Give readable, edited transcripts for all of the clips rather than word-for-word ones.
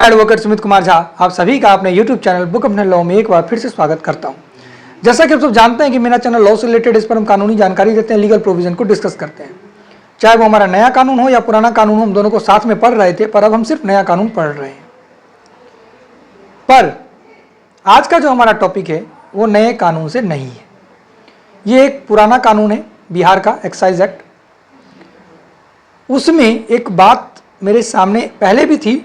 Advocate Sumit Kumar Jha आप सभी का अपने YouTube channel book of law में एक बार फिर से स्वागत करता हूं। जैसा कि आप सब जानते हैं कि मेरा चैनल लॉ से रिलेटेड, इस पर हम कानूनी जानकारी देते हैं, लीगल प्रोविजन को डिस्कस करते हैं। चाहे वो हमारा नया कानून हो या पुराना कानून हो, हम दोनों को साथ में पढ़ रहे थे, पर अब हम सिर्फ नया कानून पढ़ रहे हैं। पर आज का जो हमारा टॉपिक है वो नए कानून से नहीं है। ये एक पुराना कानून है, बिहार का एक्साइज एक्ट। उसमें एक बात मेरे सामने पहले भी थी,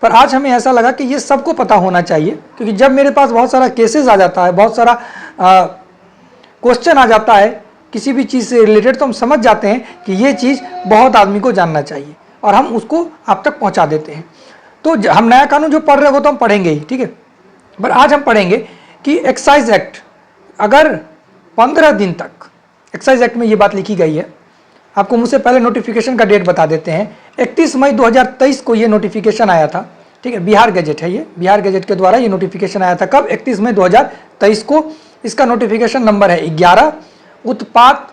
पर आज हमें ऐसा लगा कि ये सबको पता होना चाहिए, क्योंकि जब मेरे पास बहुत सारा केसेस आ जाता है, बहुत सारा क्वेश्चन आ जाता है किसी भी चीज़ से रिलेटेड, तो हम समझ जाते हैं कि ये चीज़ बहुत आदमी को जानना चाहिए और हम उसको आप तक पहुंचा देते हैं। तो हम नया कानून जो पढ़ रहे हो तो हम पढ़ेंगे ही, ठीक है। पर आज हम पढ़ेंगे कि एक्साइज एक्ट अगर 15 दिन तक, एक्साइज एक्ट में ये बात लिखी गई है। आपको मुझसे पहले नोटिफिकेशन का डेट बता देते हैं। 31 मई 2023 को ये नोटिफिकेशन आया था, ठीक है। बिहार गजेट है, ये बिहार गजेट के द्वारा ये नोटिफिकेशन आया था। कब? 31 मई 2023 को। इसका नोटिफिकेशन नंबर है 11, उत्पाद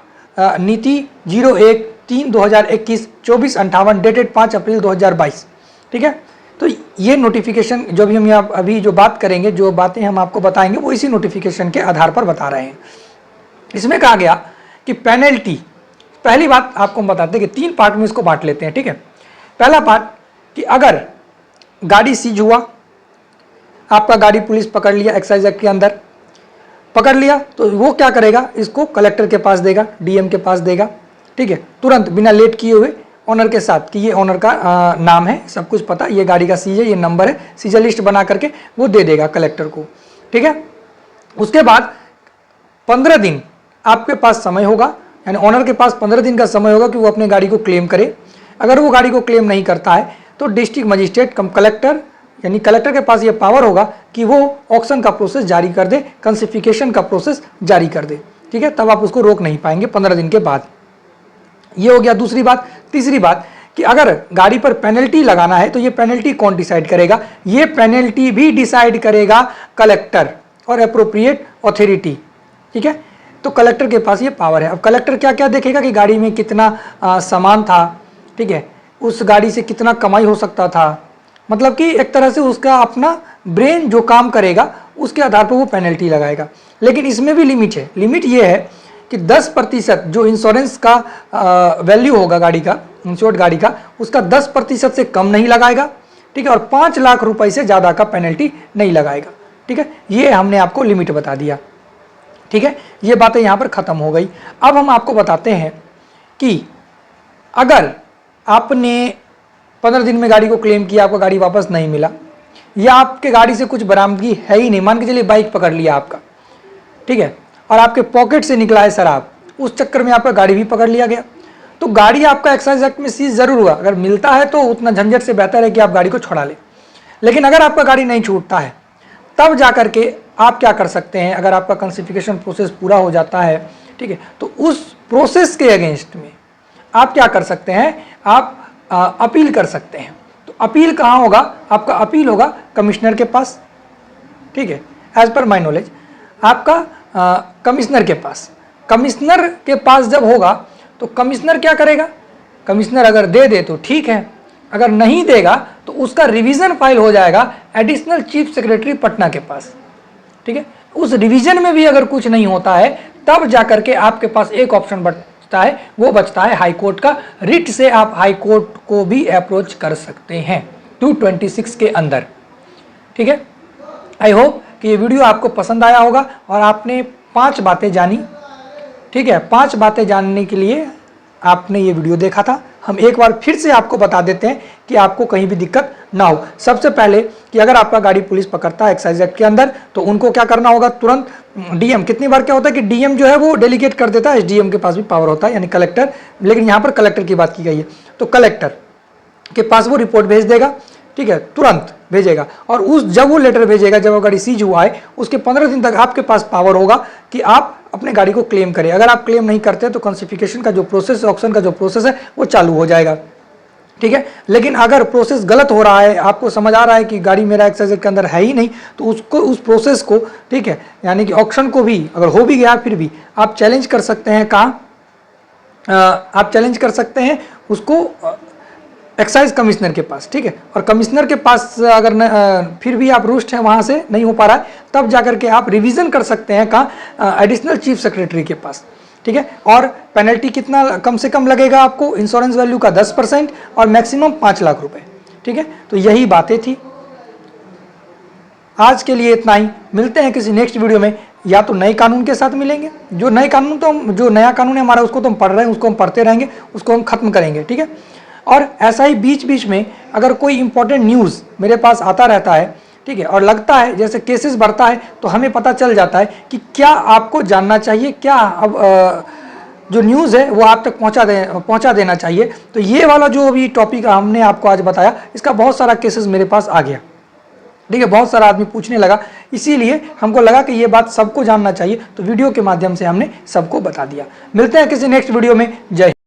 नीति 01/3/2021, 2458, डेटेड 5 अप्रैल 2022, ठीक है। तो ये नोटिफिकेशन जो भी हम यहाँ अभी जो बात करेंगे, जो बातें हम आपको बताएंगे, वो इसी नोटिफिकेशन के आधार पर बता रहे हैं। इसमें कहा गया कि पेनल्टी, पहली बात आपको हम बताते हैं कि 3 पार्ट में इसको बांट लेते हैं, ठीक है। पहला पार्ट कि अगर गाड़ी सीज हुआ, आपका गाड़ी पुलिस पकड़ लिया, एक्साइज एक्ट के अंदर पकड़ लिया, तो वो क्या करेगा, इसको कलेक्टर के पास देगा, डीएम के पास देगा, ठीक है, तुरंत बिना लेट किए हुए ऑनर के साथ कि ये ऑनर का नाम है, सब कुछ पता, ये गाड़ी का सीज है, ये नंबर है, सीजर लिस्ट बना करके वो दे देगा कलेक्टर को, ठीक है। उसके बाद 15 दिन आपके पास समय होगा, यानी ऑनर के पास 15 दिन का समय होगा कि वो अपने गाड़ी को क्लेम करे। अगर वो गाड़ी को क्लेम नहीं करता है तो डिस्ट्रिक्ट मजिस्ट्रेट कम कलेक्टर, यानी कलेक्टर के पास ये पावर होगा कि वो ऑक्शन का प्रोसेस जारी कर दे, कंसिफिकेशन का प्रोसेस जारी कर दे, ठीक है। तब आप उसको रोक नहीं पाएंगे 15 दिन के बाद। ये हो गया दूसरी बात। तीसरी बात कि अगर गाड़ी पर पेनल्टी लगाना है तो ये पेनल्टी कौन डिसाइड करेगा? ये पेनल्टी भी डिसाइड करेगा कलेक्टर और एप्रोप्रिएट अथॉरिटी, ठीक है। तो कलेक्टर के पास ये पावर है। अब कलेक्टर क्या क्या देखेगा कि गाड़ी में कितना सामान था, ठीक है, उस गाड़ी से कितना कमाई हो सकता था, मतलब कि एक तरह से उसका अपना ब्रेन जो काम करेगा उसके आधार पर वो पेनल्टी लगाएगा। लेकिन इसमें भी लिमिट है। लिमिट ये है कि 10% जो इंश्योरेंस का वैल्यू होगा गाड़ी का, इंश्योर्ड गाड़ी का, उसका 10% से कम नहीं लगाएगा, ठीक है, और 5 लाख रुपए से ज़्यादा का पेनल्टी नहीं लगाएगा, ठीक है। ये हमने आपको लिमिट बता दिया, ठीक है। ये बातें यहाँ पर ख़त्म हो गई। अब हम आपको बताते हैं कि अगर आपने 15 दिन में गाड़ी को क्लेम किया, आपको गाड़ी वापस नहीं मिला, या आपके गाड़ी से कुछ बरामदगी है ही नहीं, मान के चलिए बाइक पकड़ लिया आपका, ठीक है, और आपके पॉकेट से निकला है शराब, उस चक्कर में आपका गाड़ी भी पकड़ लिया गया, तो गाड़ी आपका एक्साइज एक्ट में सीज जरूर हुआ। अगर मिलता है तो उतना झंझट से बेहतर है कि आप गाड़ी को छुड़ा लें। लेकिन अगर आपका गाड़ी नहीं छूटता है, तब जा करके आप क्या कर सकते हैं, अगर आपका कंसिफिकेशन प्रोसेस पूरा हो जाता है, ठीक है, तो उस प्रोसेस के अगेंस्ट में आप क्या कर सकते हैं, आप अपील कर सकते हैं। तो अपील कहाँ होगा? आपका अपील होगा कमिश्नर के पास, ठीक है, एज पर माई नॉलेज आपका कमिश्नर के पास। कमिश्नर के पास जब होगा तो कमिश्नर क्या करेगा? कमिश्नर अगर दे दे तो ठीक है, अगर नहीं देगा तो उसका रिवीजन फाइल हो जाएगा एडिशनल चीफ सेक्रेटरी पटना के पास, ठीक है। उस रिवीजन में भी अगर कुछ नहीं होता है, तब जाकर के आपके पास एक ऑप्शन बचता है, वो बचता है हाई कोर्ट का। रिट से आप हाई कोर्ट को भी अप्रोच कर सकते हैं 226 के अंदर, ठीक है। आई होप कि ये वीडियो आपको पसंद आया होगा और आपने 5 बातें जानी, ठीक है। 5 बातें जानने के लिए आपने ये वीडियो देखा था। हम एक बार फिर से आपको बता देते हैं कि आपको कहीं भी दिक्कत ना हो। सबसे पहले कि अगर आपका गाड़ी पुलिस पकड़ता है एक्साइज एक्ट के अंदर, तो उनको क्या करना होगा, तुरंत डीएम, कितनी बार क्या होता है कि डीएम जो है वो डेलीगेट कर देता है, एसडीएम के पास भी पावर होता है, यानी कलेक्टर, लेकिन यहाँ पर कलेक्टर की बात की गई है, तो कलेक्टर के पास वो रिपोर्ट भेज देगा, ठीक है, तुरंत भेजेगा। और जब वो लेटर भेजेगा, जब वो गाड़ी सीज हुआ है, उसके 15 दिन तक आपके पास पावर होगा कि आप अपने गाड़ी को क्लेम करें। अगर आप क्लेम नहीं करते तो कंसिफिकेशन का जो प्रोसेस, ऑक्शन का जो प्रोसेस है वो चालू हो जाएगा, ठीक है। लेकिन अगर प्रोसेस गलत हो रहा है, आपको समझ आ रहा है कि गाड़ी मेरा एक्साइज के अंदर है ही नहीं, तो उसको, उस प्रोसेस को, ठीक है, यानी कि ऑक्शन को भी अगर हो भी गया फिर भी आप चैलेंज कर सकते हैं। कहाँ आप चैलेंज कर सकते हैं? उसको एक्साइज कमिश्नर के पास, ठीक है। और कमिश्नर के पास अगर फिर भी आप रुष्ट हैं, वहाँ से नहीं हो पा रहा है, तब जाकर के आप रिवीजन कर सकते हैं कहाँ, एडिशनल चीफ सेक्रेटरी के पास, ठीक है। और पेनल्टी कितना कम से कम लगेगा आपको, इंश्योरेंस वैल्यू का 10% और मैक्सिमम 5 लाख रुपए, ठीक है। तो यही बातें थी, आज के लिए इतना ही। मिलते हैं किसी नेक्स्ट वीडियो में, या तो नए कानून के साथ मिलेंगे, जो नए कानून तो जो नया कानून है हमारा उसको तो हम पढ़ रहे हैं, उसको हम पढ़ते रहेंगे, उसको हम खत्म करेंगे, ठीक है। और ऐसा ही बीच बीच में अगर कोई इंपॉर्टेंट न्यूज़ मेरे पास आता रहता है, ठीक है, और लगता है जैसे केसेस बढ़ता है तो हमें पता चल जाता है कि क्या आपको जानना चाहिए, क्या अब जो न्यूज़ है वो आप तक पहुंचा देना चाहिए। तो ये वाला जो अभी टॉपिक हमने आपको आज बताया, इसका बहुत सारा केसेस मेरे पास आ गया, ठीक है, बहुत सारा आदमी पूछने लगा, इसीलिए हमको लगा कि ये बात सबको जानना चाहिए, तो वीडियो के माध्यम से हमने सबको बता दिया। मिलते हैं किसी नेक्स्ट वीडियो में, जय हिंद।